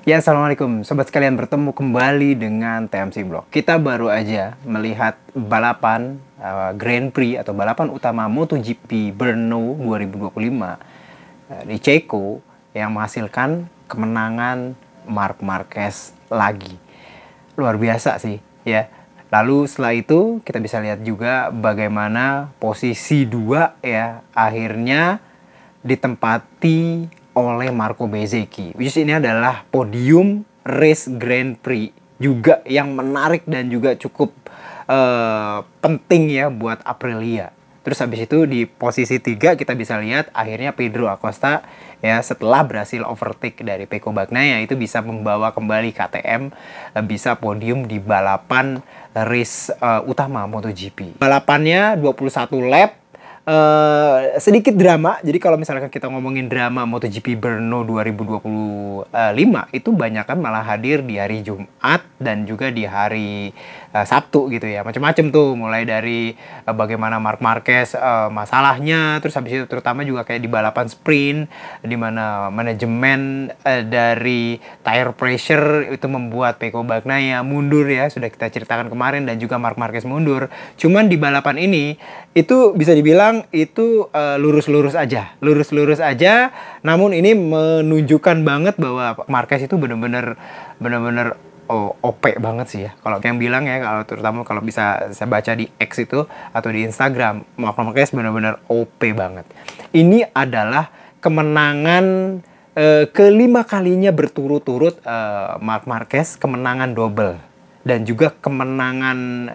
Ya, assalamualaikum sobat sekalian, bertemu kembali dengan TMC Blog. Kita baru aja melihat balapan Grand Prix atau balapan utama MotoGP Brno 2025 di Ceko yang menghasilkan kemenangan Marc Marquez lagi. Luar biasa sih ya. Lalu setelah itu kita bisa lihat juga bagaimana posisi 2 ya akhirnya ditempati oleh Marco Bezzecchi. Which is ini adalah podium race Grand Prix juga yang menarik dan juga cukup penting ya buat Aprilia. Terus habis itu di posisi 3 kita bisa lihat akhirnya Pedro Acosta ya setelah berhasil overtake dari Pecco Bagnaia itu bisa membawa kembali KTM bisa podium di balapan race utama MotoGP. Balapannya 21 lap. Sedikit drama. Jadi kalau misalkan kita ngomongin drama MotoGP Brno 2025 itu banyak kan malah hadir di hari Jumat dan juga di hari Sabtu gitu ya. Macam-macam tuh, mulai dari bagaimana Marc Marquez masalahnya, terus habis itu terutama juga kayak di balapan sprint di mana manajemen dari tire pressure itu membuat Pecco Bagnaia mundur ya, sudah kita ceritakan kemarin, dan juga Marc Marquez mundur. Cuman di balapan ini itu bisa dibilang itu lurus-lurus aja. Namun ini menunjukkan banget bahwa Marquez itu benar-benar OP banget sih ya. Kalau yang bilang ya, kalau terutama kalau bisa saya baca di X itu atau di Instagram, Marc Marquez benar-benar OP banget. Ini adalah kemenangan kelima kalinya berturut-turut Marc Marquez kemenangan double dan juga kemenangan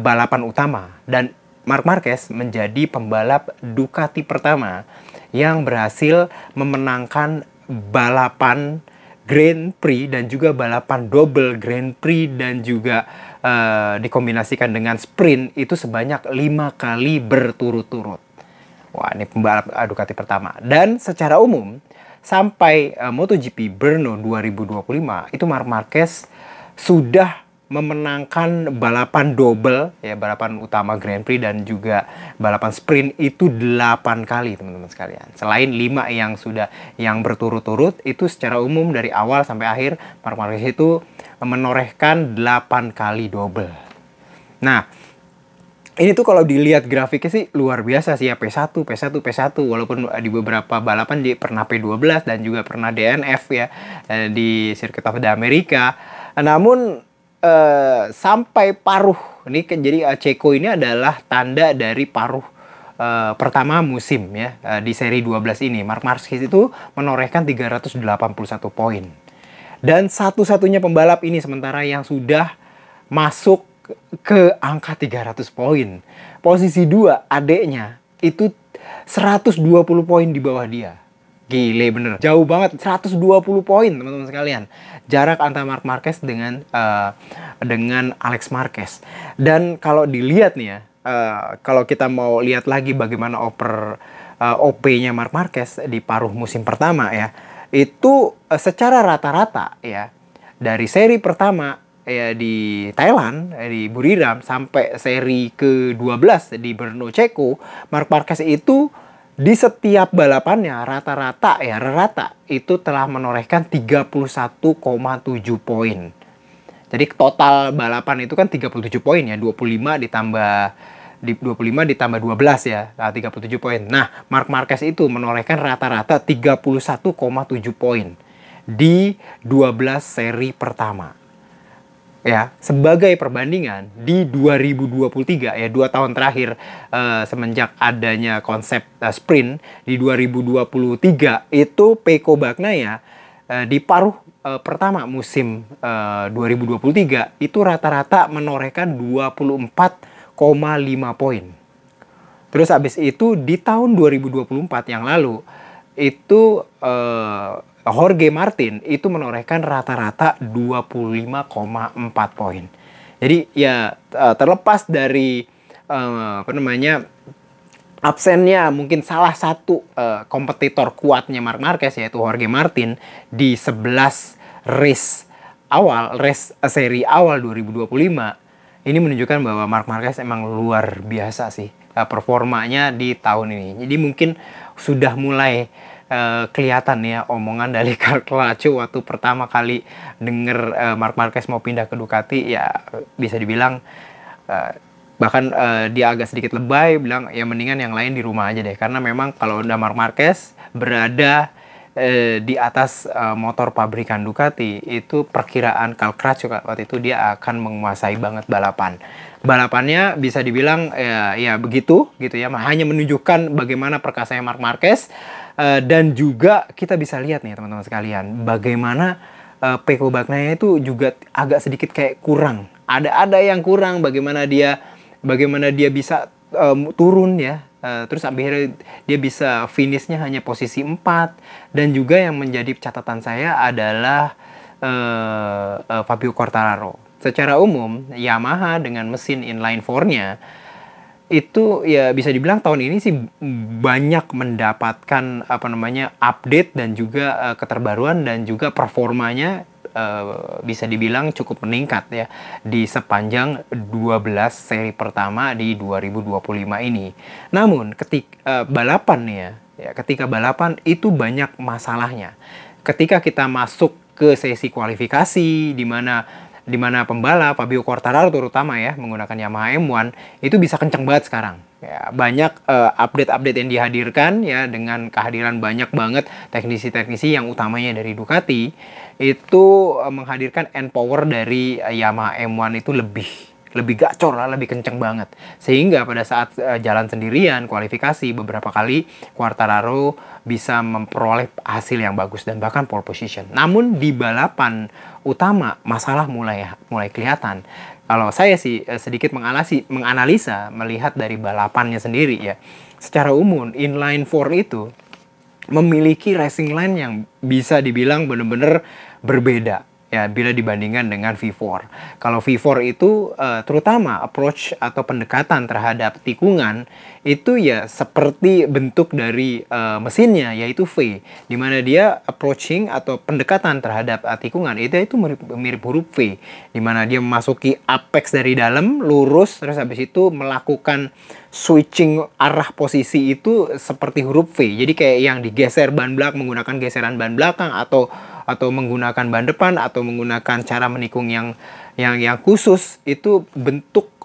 balapan utama, dan Marc Marquez menjadi pembalap Ducati pertama yang berhasil memenangkan balapan Grand Prix dan juga balapan double Grand Prix dan juga dikombinasikan dengan sprint itu sebanyak 5 kali berturut-turut. Wah, ini pembalap Ducati pertama. Dan secara umum sampai MotoGP Brno 2025 itu Marc Marquez sudah memenangkan balapan double ya, balapan utama Grand Prix dan juga balapan sprint itu 8 kali teman-teman sekalian. Selain 5 yang berturut-turut, itu secara umum dari awal sampai akhir Marc Marquez itu menorehkan 8 kali double. Nah, ini tuh kalau dilihat grafiknya sih luar biasa sih ya, P1, walaupun di beberapa balapan dia pernah P12 dan juga pernah DNF ya di Circuit of the America. Namun sampai paruh ini jadi Ceko ini adalah tanda dari paruh pertama musim ya di seri 12 ini. Marc Marquez itu menorehkan 381 poin. Dan satu-satunya pembalap ini sementara yang sudah masuk ke angka 300 poin. Posisi 2 adeknya itu 120 poin di bawah dia. Gile bener, jauh banget, 120 poin teman-teman sekalian. Jarak antara Marc Marquez dengan Alex Marquez. Dan kalau dilihat nih ya, kalau kita mau lihat lagi bagaimana OP-nya Marc Marquez di paruh musim pertama ya, itu secara rata-rata ya, dari seri pertama ya di Thailand, di Buriram, sampai seri ke-12 di Brno Ceko, Marc Marquez itu di setiap balapannya rata-rata itu telah menorehkan 31,7 poin. Jadi total balapan itu kan 37 poin ya, 25 ditambah 12 ya, 37 poin. Nah, Marc Marquez itu menorehkan rata-rata 31,7 poin di 12 seri pertama. Ya, sebagai perbandingan di 2023 ya, 2 tahun terakhir semenjak adanya konsep sprint di 2023 itu Pecco Bagnaia di paruh pertama musim 2023 itu rata-rata menorehkan 24,5 poin. Terus habis itu di tahun 2024 yang lalu itu Jorge Martin itu menorehkan rata-rata 25,4 poin. Jadi ya terlepas dari absennya mungkin salah satu kompetitor kuatnya Marc Marquez yaitu Jorge Martin di 11 seri awal 2025, ini menunjukkan bahwa Marc Marquez emang luar biasa sih performanya di tahun ini. Jadi mungkin sudah mulai kelihatan ya omongan dari Carcraccio waktu pertama kali denger Marc Marquez mau pindah ke Ducati, ya bisa dibilang bahkan dia agak sedikit lebay bilang ya mendingan yang lain di rumah aja deh, karena memang kalau udah Marc Marquez berada di atas motor pabrikan Ducati, itu perkiraan Carcraccio waktu itu dia akan menguasai banget balapannya bisa dibilang ya begitu gitu ya, hanya menunjukkan bagaimana perkasanya Marc Marquez. Dan juga kita bisa lihat nih teman-teman sekalian, bagaimana Pecco Bagnaia itu juga agak sedikit kayak kurang, ada yang kurang, bagaimana dia bisa turun ya. Terus akhirnya dia bisa finishnya hanya posisi 4. Dan juga yang menjadi catatan saya adalah Fabio Quartararo. Secara umum Yamaha dengan mesin inline 4-nya itu ya bisa dibilang tahun ini sih banyak mendapatkan update dan juga keterbaruan, dan juga performanya bisa dibilang cukup meningkat ya di sepanjang 12 seri pertama di 2025 ini. Namun ketika balapan itu banyak masalahnya. Ketika kita masuk ke sesi kualifikasi di mana pembalap Fabio Quartararo terutama ya menggunakan Yamaha M1 itu bisa kenceng banget sekarang. Ya, banyak update-update yang dihadirkan ya, dengan kehadiran banyak banget teknisi-teknisi yang utamanya dari Ducati itu menghadirkan end power dari Yamaha M1 itu lebih gacor lah, lebih kenceng banget. Sehingga pada saat jalan sendirian kualifikasi beberapa kali Quartararo bisa memperoleh hasil yang bagus dan bahkan pole position. Namun di balapan utama masalah mulai kelihatan. Kalau saya sih sedikit menganalisa melihat dari balapannya sendiri ya. Secara umum inline 4 itu memiliki racing line yang bisa dibilang benar-benar berbeda ya bila dibandingkan dengan V4. Kalau V4 itu terutama approach atau pendekatan terhadap tikungan itu ya seperti bentuk dari mesinnya, yaitu V, dimana dia approaching atau pendekatan terhadap tikungan itu mirip huruf V, dimana dia memasuki apex dari dalam lurus, terus habis itu melakukan switching arah posisi itu seperti huruf V. Jadi kayak yang digeser ban belakang menggunakan geseran ban belakang, atau menggunakan ban depan, atau menggunakan cara menikung yang khusus, itu bentuk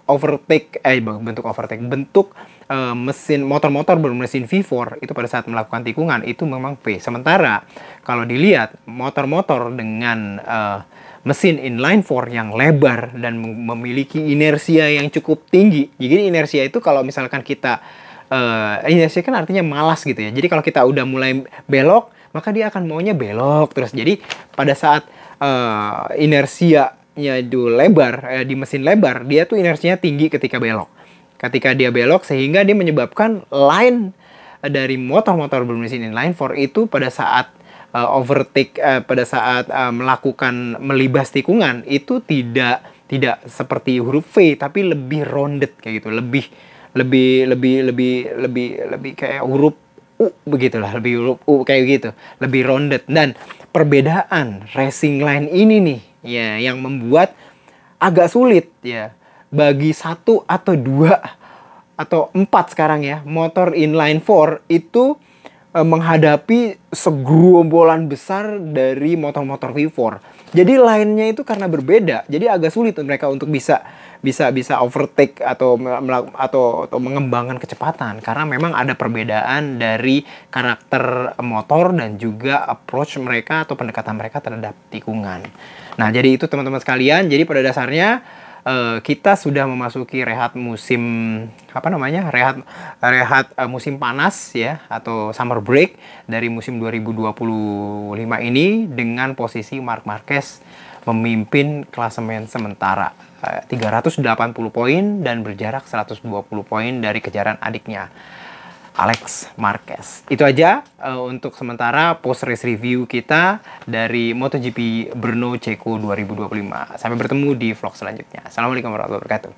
mesin motor bermesin V4 itu pada saat melakukan tikungan itu memang V. Sementara kalau dilihat motor-motor dengan mesin inline 4 yang lebar dan memiliki inersia yang cukup tinggi. Jadi inersia itu kalau misalkan kita inersia kan artinya malas gitu ya. Jadi kalau kita udah mulai belok, maka dia akan maunya belok terus. Jadi pada saat inersianya itu lebar, di mesin lebar, dia tuh inersinya tinggi ketika dia belok, sehingga dia menyebabkan line dari motor-motor bermesin inline 4 itu pada saat overtake, pada saat melakukan melibas tikungan itu tidak seperti huruf V, tapi lebih rounded kayak gitu, lebih kayak huruf U begitulah, lebih huruf U kayak gitu, lebih rounded. Dan perbedaan racing line ini nih ya yang membuat agak sulit ya bagi 1 atau 2 atau 4 sekarang ya motor inline 4 itu menghadapi segerombolan besar dari motor-motor V4. Jadi line-nya itu karena berbeda, jadi agak sulit mereka untuk bisa overtake atau mengembangkan kecepatan, karena memang ada perbedaan dari karakter motor dan juga approach mereka atau pendekatan mereka terhadap tikungan. Nah, jadi itu teman-teman sekalian. Jadi pada dasarnya kita sudah memasuki rehat musim musim panas ya, atau summer break dari musim 2025 ini, dengan posisi Marc Marquez memimpin klasemen sementara 380 poin dan berjarak 120 poin dari kejaran adiknya Alex Marquez. Itu aja untuk sementara post race review kita dari MotoGP Brno Ceko 2025. Sampai bertemu di vlog selanjutnya. Assalamualaikum warahmatullahi wabarakatuh.